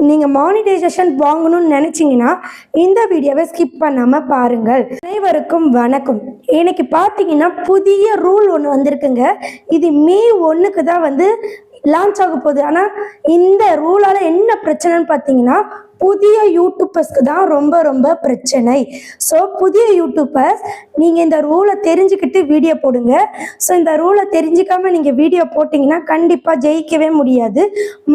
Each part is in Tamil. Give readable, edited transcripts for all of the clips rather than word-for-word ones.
நீங்கள் மானிட்டைசேஷன் வாங்கணும்னு நினச்சிங்கன்னா இந்த வீடியோவை ஸ்கிப் பண்ணாமல் பாருங்கள். அனைவருக்கும் வணக்கம். இன்னைக்கு பார்த்தீங்கன்னா புதிய ரூல் ஒன்று வந்திருக்குங்க. இது மே 1க்கு தான் லான்ச் ஆக போகுது. ஆனால் இந்த ரூலால் என்ன பிரச்சனைன்னு பார்த்தீங்கன்னா புதிய யூடியூபர்ஸ்க்கு தான் ரொம்ப பிரச்சனை. ஸோ புதிய யூடியூபர்ஸ் நீங்கள் இந்த ரூலை தெரிஞ்சுக்கிட்டு வீடியோ போடுங்க. ஸோ இந்த ரூலை தெரிஞ்சிக்காமல் நீங்கள் வீடியோ போட்டிங்கன்னா கண்டிப்பாக ஜெயிக்கவே முடியாது,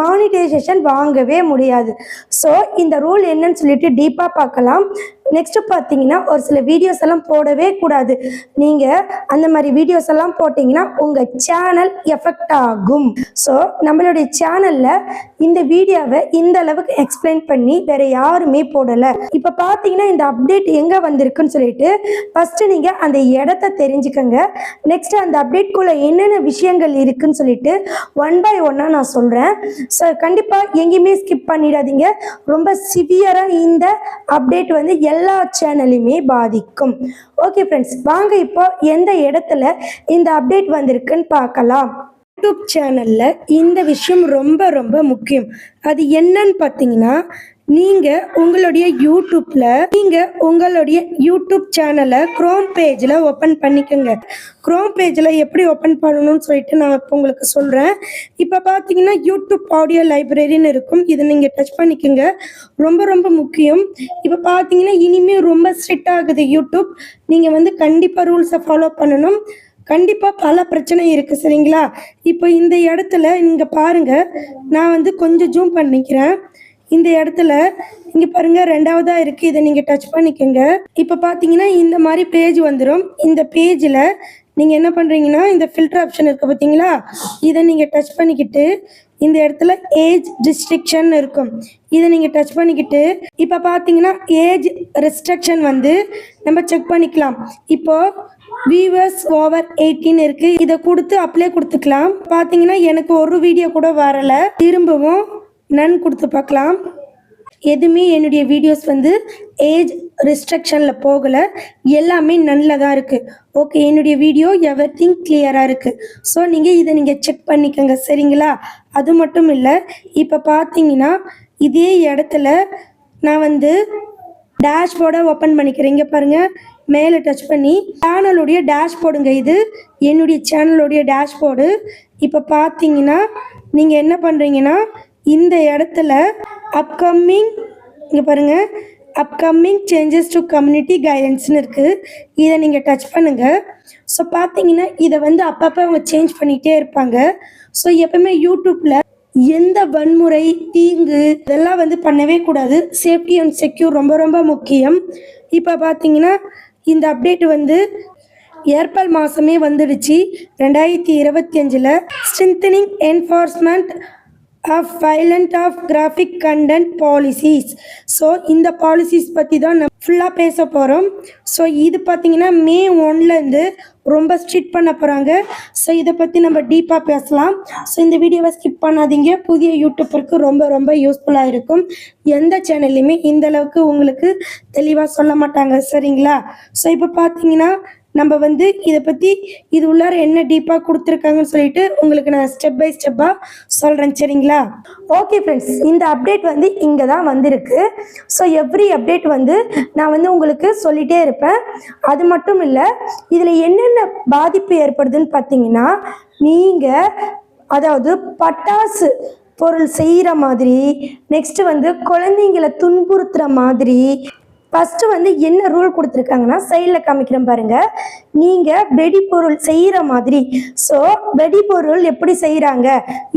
மானிட்டைசேஷன் வாங்கவே முடியாது. ஸோ இந்த ரூல் என்னன்னு சொல்லிட்டு டீப்பாக பார்க்கலாம். நெக்ஸ்ட்டு பார்த்தீங்கன்னா ஒரு சில வீடியோஸ் எல்லாம் போடவே கூடாது. நீங்கள் அந்த மாதிரி வீடியோஸ் எல்லாம் போட்டிங்கன்னா உங்கள் சேனல் எஃபெக்ட் ஆகும். ஸோ நம்மளுடைய சேனலில் இந்த வீடியோவை இந்த அளவுக்கு எக்ஸ்பிளைன் பண்ணி வேற யாருமே போடலை. இப்போ பார்த்தீங்கன்னா இந்த அப்டேட் எங்கே வந்திருக்குன்னு சொல்லிட்டு ஃபஸ்ட்டு நீங்கள் அந்த இடத்த தெரிஞ்சுக்கங்க. நெக்ஸ்ட் அந்த அப்டேட்குள்ளே என்னென்ன விஷயங்கள் இருக்குன்னு சொல்லிட்டு ஒன் பை ஒன்னாக நான் சொல்கிறேன். ஸோ கண்டிப்பாக எங்கேயுமே ஸ்கிப் பண்ணிடாதீங்க. ரொம்ப சிவியராக இந்த அப்டேட் எல்லா சேனலையுமே பாதிக்கும். ஓகே ஃப்ரெண்ட்ஸ், வாங்க இப்போ எந்த இடத்துல இந்த அப்டேட் வந்திருக்குன்னு பார்க்கலாம். யூடியூப் சேனல்ல இந்த விஷயம் ரொம்ப முக்கியம். அது என்னன்னு பார்த்தீங்கன்னா நீங்கள் உங்களுடைய யூடியூப் சேனலை குரோம் பேஜில் ஓப்பன் பண்ணிக்கோங்க. குரோம் பேஜில் எப்படி ஓப்பன் பண்ணணும்னு சொல்லிட்டு நான் இப்போ உங்களுக்கு சொல்கிறேன். இப்போ பார்த்தீங்கன்னா யூடியூப் ஆடியோ லைப்ரரின்னு இருக்கும். இதை நீங்கள் டச் பண்ணிக்கோங்க. ரொம்ப முக்கியம். இப்போ பார்த்தீங்கன்னா இனிமேல் ரொம்ப ஸ்ட்ரிக்ட் ஆகுது யூடியூப். நீங்கள் கண்டிப்பாக ரூல்ஸை ஃபாலோ பண்ணணும். கண்டிப்பாக பல பிரச்சனை இருக்குது, சரிங்களா? இப்போ இந்த இடத்துல நீங்கள் பாருங்கள், நான் கொஞ்சம் ஜூம் பண்ணிக்கிறேன். இந்த இடத்துல இங்கே பாருங்கள், ரெண்டாவதாக இருக்குது. இதை நீங்கள் டச் பண்ணிக்கோங்க. இப்போ பார்த்தீங்கன்னா இந்த மாதிரி பேஜ் வந்துடும். இந்த பேஜில் நீங்கள் என்ன பண்ணுறீங்கன்னா இந்த ஃபில்டர் ஆப்ஷன் இருக்குது பார்த்தீங்களா, இதை நீங்கள் டச் பண்ணிக்கிட்டு இந்த இடத்துல ஏஜ் ரெஸ்ட்ரிக்ஷன் இருக்கும். இதை நீங்கள் டச் பண்ணிக்கிட்டு இப்போ பார்த்தீங்கன்னா ஏஜ் ரெஸ்ட்ரிக்ஷன் நம்ம செக் பண்ணிக்கலாம். இப்போது வியூவர்ஸ் ஓவர் 18 இருக்குது. இதை கொடுத்து அப்ளை கொடுத்துக்கலாம். பார்த்தீங்கன்னா எனக்கு ஒரு வீடியோ கூட வரலை. திரும்பவும் நன் கொடுத்து பார்க்கலாம். எதுவுமே என்னுடைய வீடியோஸ் ஏஜ் ரெஸ்ட்ரிக்ஷனில் போகலை, எல்லாமே நன்னில் தான் இருக்குது. ஓகே, என்னுடைய வீடியோ எவ்ரிதிங் கிளியராக இருக்குது. ஸோ இதை செக் பண்ணிக்கோங்க, சரிங்களா? அது மட்டும் இல்லை, இப்போ பார்த்தீங்கன்னா இதே இடத்துல நான் டேஷ்போர்டை ஓப்பன் பண்ணிக்கிறேன். இங்கே பாருங்கள், மேலே டச் பண்ணி சேனலுடைய டேஷ்போர்டுங்க. இது என்னுடைய சேனலுடைய டேஷ்போர்டு. இப்போ பார்த்தீங்கன்னா நீங்கள் என்ன பண்ணுறீங்கன்னா இந்த இடத்துல இங்கே பாருங்கள், அப்கமிங் சேஞ்சஸ் டு கம்யூனிட்டி கைடன்ஸ்னு இருக்குது. இதை நீங்கள் டச் பண்ணுங்கள். ஸோ பார்த்தீங்கன்னா இதை அப்பப்போ அவங்க சேஞ்ச் பண்ணிகிட்டே இருப்பாங்க. ஸோ எப்பவுமே யூடியூப்பில் எந்த வன்முறை, தீங்கு இதெல்லாம் பண்ணவே கூடாது. சேஃப்டி அண்ட் செக்யூர் ரொம்ப முக்கியம். இப்போ பார்த்தீங்கன்னா இந்த அப்டேட் ஏப்ரல் மாதமே வந்துடுச்சு, 2025. Strengthening enforcement of violent of graphic content policies. So இந்த பாலிசிஸ் பற்றி தான் நம்ம ஃபுல்லாக பேச போகிறோம். ஸோ இது பார்த்தீங்கன்னா மே 1லேருந்து ரொம்ப ஸ்ட்ரிக்ட் பண்ண போகிறாங்க. ஸோ இதை பற்றி நம்ம டீப்பாக பேசலாம். ஸோ இந்த வீடியோவை ஸ்கிப் பண்ணாதீங்க. புதிய யூடியூப்பருக்கு ரொம்ப யூஸ்ஃபுல்லாக இருக்கும். எந்த சேனல்லையுமே இந்த அளவுக்கு உங்களுக்கு தெளிவாக சொல்ல மாட்டாங்க, சரிங்களா? ஸோ இப்போ பார்த்தீங்கன்னா நம்ம இதை பற்றி இது உள்ளார என்ன டீப்பாக கொடுத்துருக்காங்கன்னு சொல்லிட்டு உங்களுக்கு நான் ஸ்டெப் பை ஸ்டெப்பாக சொல்கிறேன், சரிங்களா? ஓகே ஃப்ரெண்ட்ஸ், இந்த அப்டேட் இங்கே தான் வந்திருக்கு. ஸோ எவ்ரி அப்டேட் நான் உங்களுக்கு சொல்லிகிட்டே இருப்பேன். அது மட்டும் இல்லை, இதில் என்னென்ன பாதிப்பு ஏற்படுதுன்னு பார்த்தீங்கன்னா நீங்கள் அதாவது பட்டாசு பொருள் செய்கிற மாதிரி, நெக்ஸ்ட்டு குழந்தைங்களை துன்புறுத்துகிற மாதிரி. ஃபஸ்ட்டு என்ன ரூல் கொடுத்துருக்காங்கன்னா சைடில் காமிக்கிறேன் பாருங்கள். நீங்கள் வெடிப்பொருள் செய்கிற மாதிரி, ஸோ வெடிப்பொருள் எப்படி செய்கிறாங்க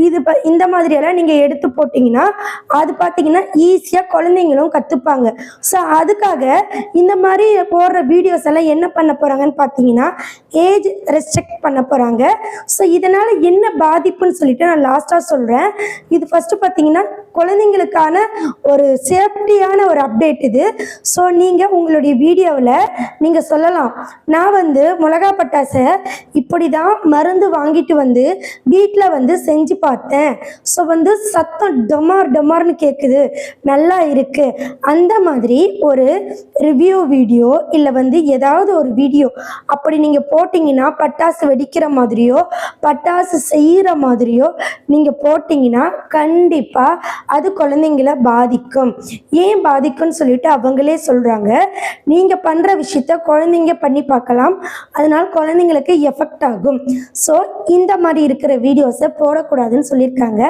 இது இந்த மாதிரியெல்லாம் நீங்கள் எடுத்து போட்டிங்கன்னா அது பார்த்தீங்கன்னா ஈஸியாக குழந்தைங்களும் கற்றுப்பாங்க. ஸோ அதுக்காக இந்த மாதிரி போடுற வீடியோஸ் எல்லாம் என்ன பண்ண போகிறாங்கன்னு பார்த்தீங்கன்னா ஏஜ் ரெஸ்ட்ரிக்ட் பண்ண போகிறாங்க. ஸோ இதனால் என்ன பாதிப்புன்னு சொல்லிட்டு நான் லாஸ்ட்டாக சொல்கிறேன். இது ஃபஸ்ட்டு பார்த்தீங்கன்னா குழந்தைங்களுக்கான ஒரு சேஃப்டியான ஒரு அப்டேட் இது. ஸோ நீங்கள் உங்களுடைய வீடியோவில் நீங்கள் சொல்லலாம், நான் மிளகா பட்டாசை இப்படி தான் மருந்து வாங்கிட்டு வீட்டில் செஞ்சு பார்த்தேன். ஸோ சத்தம் டொமார்னு கேட்குது, நல்லா இருக்குது. அந்த மாதிரி ஒரு ரிவ்யூ வீடியோ இல்லை ஏதாவது ஒரு வீடியோ அப்படி நீங்கள் போட்டிங்கன்னா பட்டாசு வெடிக்கிற மாதிரியோ பட்டாசு செய்கிற மாதிரியோ நீங்கள் போட்டிங்கன்னா கண்டிப்பாக அது குழந்தைங்கள பாதிக்கும். ஏன் பாதிக்கும்னு சொல்லிட்டு அவங்களே சொல்கிறாங்க. நீங்கள் பண்ணுற விஷயத்த குழந்தைங்க பண்ணி பார்க்கலாம், அதனால் குழந்தைங்களுக்கு எஃபெக்ட் ஆகும். ஸோ இந்த மாதிரி இருக்கிற வீடியோஸை போடக்கூடாதுன்னு சொல்லியிருக்காங்க.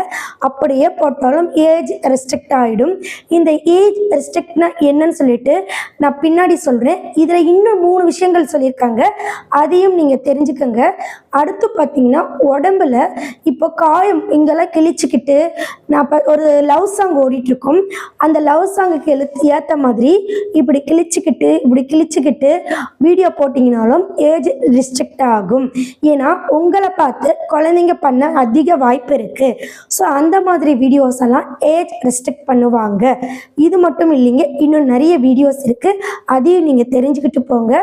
அப்படியே போட்டாலும் ஏஜ் ரெஸ்ட்ரிக்ட் ஆகிடும். இந்த ஏஜ் ரெஸ்ட்ரிக்ட்னா என்னன்னு சொல்லிட்டு நான் பின்னாடி சொல்கிறேன். இதில் இன்னும் 3 விஷயங்கள் சொல்லியிருக்காங்க, அதையும் நீங்கள் தெரிஞ்சுக்கோங்க. அடுத்து பார்த்தீங்கன்னா உடம்புல இப்போ காயம் இங்கெல்லாம் கிழிச்சிக்கிட்டு நான் ஒரு லவ் சாங் ஓடிட்டுருக்கோம். அந்த லவ் சாங்குக்கு ஏற்ற மாதிரி இப்படி கிழிச்சிக்கிட்டு வீடியோ போட்டிங்கனாலும் ஏஜ் ரெஸ்ட்ரிக்ட் ஆகும். ஏன்னா உங்களை பார்த்து குழந்தைங்க பண்ண அதிக வாய்ப்பு இருக்குது. ஸோ அந்த மாதிரி வீடியோஸ் எல்லாம் ஏஜ் ரெஸ்ட்ரிக்ட் பண்ணுவாங்க. இது மட்டும் இல்லைங்க, இன்னும் நிறைய வீடியோஸ் இருக்குது, அதையும் நீங்கள் தெரிஞ்சுக்கிட்டு போங்க.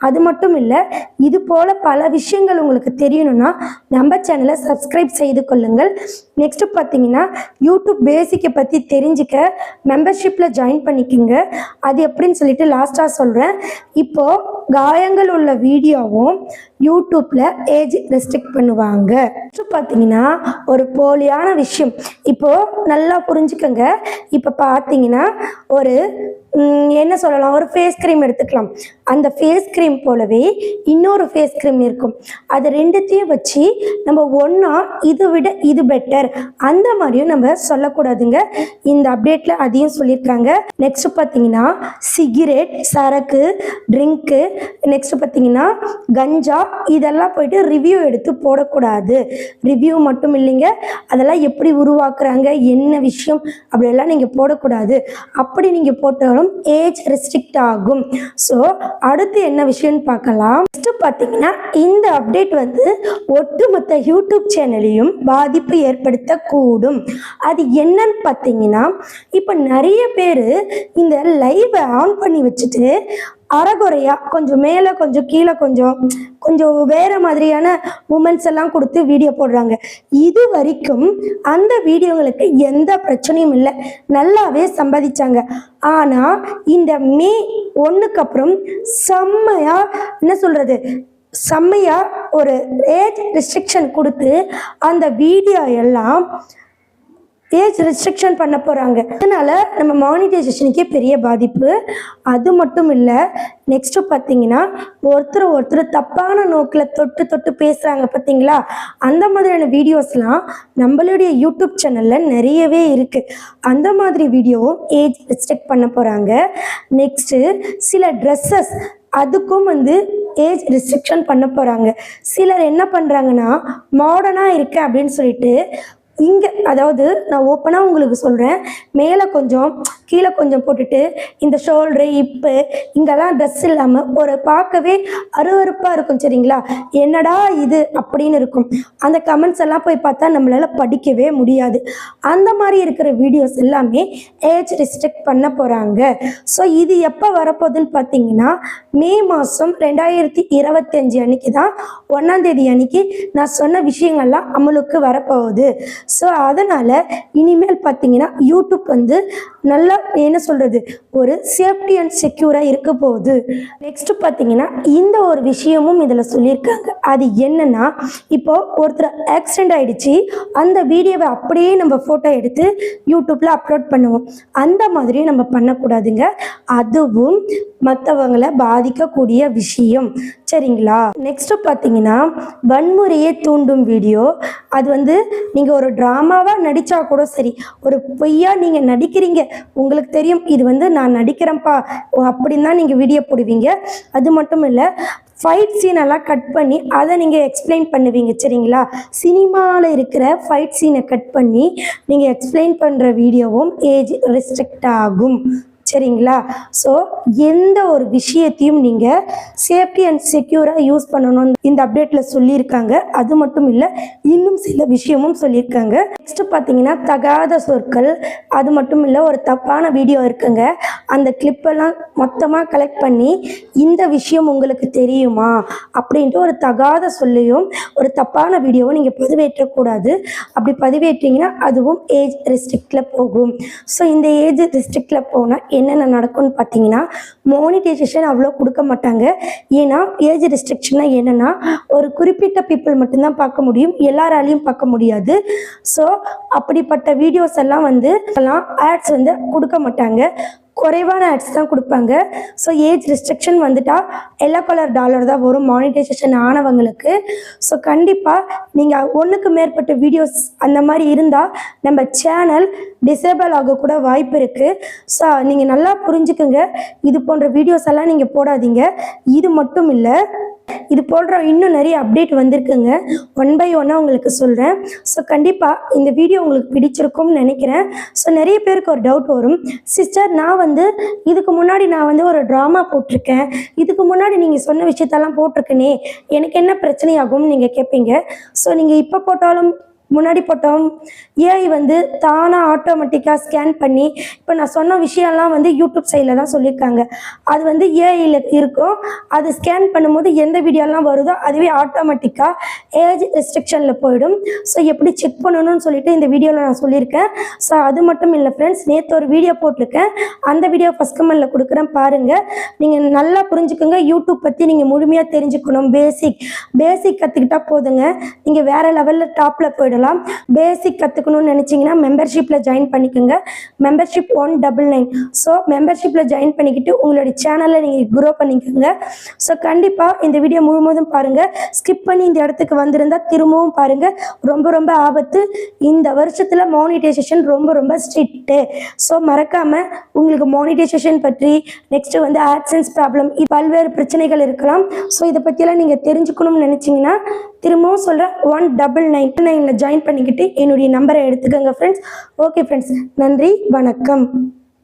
அது மட்டும் இல்லை, இது போல் பல விஷயங்கள் உங்களுக்கு தெரியணும்னா நம்ம சேனலை சப்ஸ்கிரைப் செய்து கொள்ளுங்கள். நெக்ஸ்ட்டு பார்த்தீங்கன்னா யூடியூப் பேசிக்கை பற்றி தெரிஞ்சுக்க மெம்பர்ஷிப்பில் ஜாயின் பண்ணிக்கோங்க. அது எப்படின்னு சொல்லிட்டு லாஸ்ட்டாக சொல்கிறேன். இப்போது காயங்கள் உள்ள வீடியோவும் யூடியூப்பில் ஏஜ் ரெஸ்ட்ரிக்ட் பண்ணுவாங்க. நெக்ஸ்ட்டு பார்த்தீங்கன்னா ஒரு போலியான விஷயம், இப்போது நல்லா புரிஞ்சுக்கோங்க. இப்போ பார்த்தீங்கன்னா ஒரு என்ன சொல்லலாம், ஒரு ஃபேஸ் க்ரீம் எடுத்துக்கலாம். அந்த ஃபேஸ் க்ரீம் போலவே இன்னொரு ஃபேஸ் க்ரீம் இருக்கும். அது ரெண்டுத்தையும் வச்சு நம்ம ஒன்றா இதை விட இது பெட்டர் அந்த மாதிரியும் நம்ம சொல்லக்கூடாதுங்க. இந்த அப்டேட்டில் அதையும் சொல்லியிருக்காங்க. நெக்ஸ்ட் பார்த்தீங்கன்னா சிகரெட், சரக்கு, ட்ரிங்க்கு, நெக்ஸ்ட் பார்த்தீங்கன்னா கஞ்சா, இதெல்லாம் போயிட்டு ரிவ்யூ எடுத்து போடக்கூடாது. ரிவ்யூ மட்டும் இல்லைங்க, அதெல்லாம் எப்படி உருவாக்குறாங்க, என்ன விஷயம் அப்படியெல்லாம் நீங்கள் போடக்கூடாது. அப்படி நீங்கள் போட்டாலும் ஏஜ் ரெஸ்ட்ரிக்ட் ஆகும். ஸோ அடுத்து என்ன விஷயம்னு பார்க்கலாம். நெக்ஸ்ட் பார்த்தீங்கன்னா இந்த அப்டேட் வந்து ஒட்டுமொத்த யூடியூப் சேனலையும் பாதிப்பு ஏற்படுத்தக்கூடும். அது என்னன்னு பார்த்தீங்கன்னா, இப்போ நிறைய பேர் இந்த லைவை ஆன் பண்ணி வச்சுட்டு அறகுறையா கொஞ்சம் மேலே கொஞ்சம் கீழே கொஞ்சம் வேறு மாதிரியான மூமெண்ட்ஸ் எல்லாம் கொடுத்து வீடியோ போடுறாங்க. இது வரைக்கும் அந்த வீடியோங்களுக்கு எந்த பிரச்சனையும் இல்லை, நல்லாவே சம்பாதிச்சாங்க. ஆனால் இந்த மே 1க்கு அப்புறம் செம்மையாக ஒரு ஏஜ் ரெஸ்ட்ரிக்ஷன் கொடுத்து அந்த வீடியோ எல்லாம் ஏஜ் ரெஸ்ட்ரிக்ஷன் பண்ண போகிறாங்க. அதனால் நம்ம மானிட்டைசேஷனுக்கே பெரிய பாதிப்பு. அது மட்டும் இல்லை, நெக்ஸ்ட்டு பார்த்தீங்கன்னா ஒருத்தர் தப்பான நோக்கில் தொட்டு பேசுகிறாங்க பார்த்தீங்களா, அந்த மாதிரியான வீடியோஸ்லாம் நம்மளுடைய யூடியூப் சேனலில் நிறையவே இருக்குது. அந்த மாதிரி வீடியோவும் ஏஜ் ரெஸ்ட்ரிக்ட் பண்ண போகிறாங்க. நெக்ஸ்ட்டு சில ட்ரெஸ்ஸஸ், அதுக்கும் ஏஜ் ரெஸ்ட்ரிக்ஷன் பண்ண போகிறாங்க. சிலர் என்ன பண்ணுறாங்கன்னா, மாடர்னாக இருக்கு அப்படின்னு சொல்லிட்டு இங்கே, அதாவது நான் ஓப்பனாக உங்களுக்கு சொல்கிறேன், மேலே கொஞ்சம் கீழே கொஞ்சம் போட்டுட்டு இந்த ஷோல்டரு இப்பு இங்கெல்லாம் ட்ரெஸ் இல்லாமல் ஒரு பார்க்கவே அருவருப்பாக இருக்கும். சரிங்களா, என்னடா இது அப்படின்னு இருக்கும். அந்த கமெண்ட்ஸ் எல்லாம் போய் பார்த்தா நம்மளால் படிக்கவே முடியாது. அந்த மாதிரி இருக்கிற வீடியோஸ் எல்லாமே ஏஜ் ரெஸ்ட்ரிக்ட் பண்ண போகிறாங்க. ஸோ இது எப்போ வரப்போகுதுன்னு பார்த்தீங்கன்னா மே மாதம் 2025 அன்னைக்கு தான், 1ஆம் தேதி அன்னைக்கு நான் சொன்ன விஷயங்கள்லாம் அமலுக்கு வரப்போகுது. ஸோ அதனால் இனிமேல் பார்த்தீங்கன்னா யூடியூப் நல்லா என்ன சொல்கிறது, ஒரு சேஃப்டி அண்ட் செக்யூராக இருக்க போகுது. நெக்ஸ்ட்டு பார்த்தீங்கன்னா இந்த ஒரு விஷயமும் இதில் சொல்லியிருக்காங்க. அது என்னென்னா, இப்போது ஒருத்தர் ஆக்சிடெண்ட் ஆகிடுச்சு, அந்த வீடியோவை அப்படியே நம்ம ஃபோட்டோ எடுத்து யூடியூப்பில் அப்லோட் பண்ணுவோம். அந்த மாதிரி நம்ம பண்ணக்கூடாதுங்க. அதுவும் மற்றவங்களை பாதிக்கக்கூடிய விஷயம். சரிங்களா. நெக்ஸ்ட்டு பார்த்தீங்கன்னா வன்முறையை தூண்டும் வீடியோ. அது நீங்கள் ஒரு ட்ராமாவாக நடித்தா கூட சரி, ஒரு பொய்யா நீங்கள் நடிக்கிறீங்க, உங்களுக்கு தெரியும் இது நான் நடிக்கிறேன்ப்பா அப்படின்னு தான் நீங்கள் வீடியோ போடுவீங்க. அது மட்டும் இல்லை, ஃபைட் சீனெல்லாம் கட் பண்ணி அதை நீங்கள் எக்ஸ்பிளைன் பண்ணுவீங்க. சரிங்களா, சினிமாவில் இருக்கிற ஃபைட் சீனை கட் பண்ணி நீங்கள் எக்ஸ்பிளைன் பண்ணுற வீடியோவும் ஏஜ் ரெஸ்ட்ரிக்ட் ஆகும். சரிங்களா. ஸோ எந்த ஒரு விஷயத்தையும் நீங்கள் சேஃப்டி அண்ட் செக்யூராக யூஸ் பண்ணணும்னு இந்த அப்டேட்டில் சொல்லியிருக்காங்க. அது மட்டும் இல்லை, இன்னும் சில விஷயமும் சொல்லியிருக்காங்க. நெக்ஸ்ட்டு பார்த்தீங்கன்னா தகாத சொற்கள், அது மட்டும் இல்லை, ஒரு தப்பான வீடியோ இருக்குங்க, அந்த கிளிப்பெல்லாம் மொத்தமாக கலெக்ட் பண்ணி இந்த விஷயம் உங்களுக்கு தெரியுமா அப்படின்ட்டு ஒரு தகாத சொல்லியும் ஒரு தப்பான வீடியோவும் நீங்கள் பதிவேற்றக்கூடாது. அப்படி பதிவேற்றிங்கன்னா அதுவும் ஏஜ் ரெஸ்ட்ரிக்டில் போகும். ஸோ இந்த ஏஜ் ரெஸ்ட்ரிக்டில் போனால் என்னென்ன நடக்கும்னு பார்த்தீங்கன்னா மானிட்டைசேஷன் அவ்வளோ கொடுக்க மாட்டாங்க. ஏன்னா ஏஜ் ரெஸ்ட்ரிக்ஷன்னா என்னென்னா ஒரு குறிப்பிட்ட பீப்புள் மட்டும்தான் பார்க்க முடியும், எல்லாராலையும் பார்க்க முடியாது. ஸோ அப்படிப்பட்ட வீடியோஸ் எல்லாம் ஆட்ஸ் கொடுக்க மாட்டாங்க, குறைவான ஆட்ஸ் தான் கொடுப்பாங்க. ஸோ ஏஜ் ரெஸ்ட்ரிக்ஷன் வந்துட்டால் எல்லோ கலர் டாலர் தான் வரும் மானிட்டைசேஷன் ஆனவங்களுக்கு. ஸோ கண்டிப்பாக நீங்கள் ஒன்றுக்கு மேற்பட்ட வீடியோஸ் அந்த மாதிரி இருந்தால் நம்ம சேனல் டிசேபிள் ஆகக்கூட வாய்ப்பு இருக்குது. ஸோ நீங்கள் நல்லா புரிஞ்சுக்குங்க, இது போன்ற வீடியோஸ் எல்லாம் நீங்கள் போடாதீங்க. இது மட்டும் இல்லை, இது போன்ற இன்னும் நிறைய அப்டேட் வந்திருக்குங்க. ஒன் பை ஒன்னாக உங்களுக்கு சொல்கிறேன். ஸோ கண்டிப்பாக இந்த வீடியோ உங்களுக்கு பிடிச்சிருக்கும்னு நினைக்கிறேன். ஸோ நிறைய பேருக்கு ஒரு டவுட் வரும், சிஸ்டர் நான் இதுக்கு முன்னாடி ஒரு ட்ராமா போட்டிருக்கேன், இதுக்கு முன்னாடி நீங்கள் சொன்ன விஷயத்தெல்லாம் போட்டிருக்கேனே, எனக்கு என்ன பிரச்சனை ஆகும்னு நீங்கள் கேட்பீங்க. ஸோ நீங்கள் இப்போ போட்டாலும் முன்னாடி போட்டோம் ஏஐ தானாக ஆட்டோமேட்டிக்காக ஸ்கேன் பண்ணி இப்போ நான் சொன்ன விஷயம்லாம் யூடியூப் சைடில் தான் சொல்லியிருக்காங்க. அது ஏஐயில் இருக்கும். அது ஸ்கேன் பண்ணும்போது எந்த வீடியோலாம் வருதோ அதுவே ஆட்டோமேட்டிக்காக ஏஜ் ரெஸ்ட்ரிக்ஷனில் போயிடும். ஸோ எப்படி செக் பண்ணணும்னு சொல்லிட்டு இந்த வீடியோவில் நான் சொல்லியிருக்கேன். ஸோ அது மட்டும் இல்லை ஃப்ரெண்ட்ஸ், நேற்று ஒரு வீடியோ போட்டிருக்கேன், அந்த வீடியோ ஃபஸ்ட் கமெண்ட்டில் கொடுக்குறேன் பாருங்கள். நீங்கள் நல்லா புரிஞ்சுக்கோங்க, யூடியூப் பற்றி நீங்கள் முழுமையாக தெரிஞ்சுக்கணும். பேசிக் கற்றுக்கிட்டா போதுங்க, நீங்கள் வேறு லெவலில் டாப்பில் போயிடலாம். பேசிக் கற்றுக்கணும்னு நினச்சிங்கன்னா மெம்பர்ஷிப்பில் ஜாயின் பண்ணிக்கோங்க. மெம்பர்ஷிப் 199. ஸோ மெம்பர்ஷிப்பில் ஜாயின் பண்ணிக்கிட்டு உங்களுடைய சேனலை நீங்கள் க்ரோ பண்ணிக்கோங்க. ஸோ கண்டிப்பாக இந்த வீடியோ முழுவதும் பாருங்கள். ஸ்கிப் பண்ணி இந்த இடத்துக்கு வந்திருந்தால் திரும்பவும் பாருங்கள், ரொம்ப ரொம்ப ஆபத்து. இந்த வருஷத்தில் மானிட்டைசேஷன் ரொம்ப ஸ்ட்ரிக்ட்டு. ஸோ மறக்காமல் உங்களுக்கு மானிட்டைசேஷன் பற்றி நெக்ஸ்ட்டு ஆட்சன்ஸ் ப்ராப்ளம் பல்வேறு பிரச்சனைகள் இருக்கலாம். ஸோ இதை பற்றியெல்லாம் நீங்கள் தெரிஞ்சுக்கணும்னு நினச்சிங்கன்னா திரும்பவும் சொல்கிறேன், 199 ஜாயின் பண்ணிக்கிட்டு என்னுடைய நம்பரை எடுத்துக்கோங்க ஃப்ரெண்ட்ஸ். ஓகே ஃப்ரெண்ட்ஸ், நன்றி, வணக்கம்.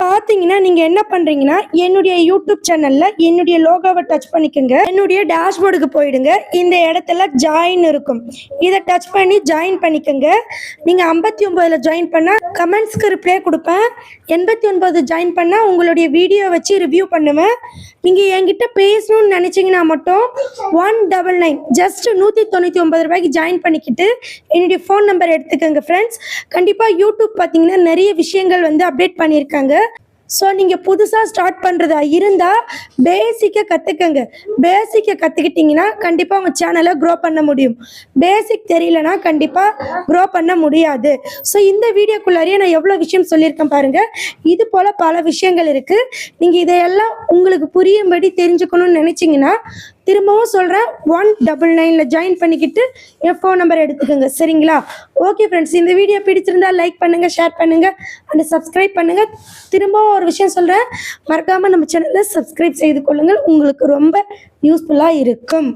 பார்த்தீங்கன்னா நீங்கள் என்ன பண்ணுறீங்கன்னா என்னுடைய யூடியூப் சேனலில் என்னுடைய லோகோவை டச் பண்ணிக்கோங்க. என்னுடைய டேஷ்போர்டுக்கு போயிடுங்க. இந்த இடத்துல ஜாயின் இருக்கும், இதை டச் பண்ணி ஜாயின் பண்ணிக்கோங்க. நீங்கள் 59 ஜாயின் பண்ணால் கமெண்ட்ஸ்க்கு ரிப்ளை கொடுப்பேன். 89 ஜாயின் பண்ணால் உங்களுடைய வீடியோ வச்சு ரிவ்யூ பண்ணுவேன். நீங்கள் என்கிட்ட பேசணும்னு நினச்சிங்கன்னா மட்டும் 199 ஜஸ்ட் 199 ரூபாய்க்கு ஜாயின் பண்ணிக்கிட்டு என்னுடைய ஃபோன் நம்பர் எடுத்துக்கோங்க ஃப்ரெண்ட்ஸ். கண்டிப்பாக யூடியூப் பார்த்தீங்கன்னா நிறைய விஷயங்கள் அப்டேட் பண்ணியிருக்காங்க. ஸோ நீங்கள் புதுசாக ஸ்டார்ட் பண்ணுறதா இருந்தால் பேசிக்கை கற்றுக்கங்க. பேசிக்கை கற்றுக்கிட்டிங்கன்னா கண்டிப்பாக உங்கள் சேனலை க்ரோ பண்ண முடியும். பேசிக் தெரியலனா கண்டிப்பாக க்ரோ பண்ண முடியாது. ஸோ இந்த வீடியோக்குள்ளாரியே நான் எவ்வளோ விஷயம் சொல்லியிருக்கேன் பாருங்கள். இது போல் பல விஷயங்கள் இருக்குது. நீங்கள் இதையெல்லாம் உங்களுக்கு புரியும்படி தெரிஞ்சுக்கணும்னு நினச்சிங்கன்னா திரும்பவும் சொல்கிறேன், 199 ஜாயின் பண்ணிக்கிட்டு என் ஃபோன் நம்பர் எடுத்துக்கோங்க, சரிங்களா? ஓகே ஃப்ரெண்ட்ஸ், இந்த வீடியோ பிடிச்சிருந்தால் லைக் பண்ணுங்கள், ஷேர் பண்ணுங்கள் அண்ட் சப்ஸ்கிரைப் பண்ணுங்கள். திரும்பவும் ஒரு விஷயம் சொல்கிறேன், மறக்காமல் நம்ம சேனலை சப்ஸ்கிரைப் செய்து கொள்ளுங்கள், உங்களுக்கு ரொம்ப யூஸ்ஃபுல்லாக இருக்கும்.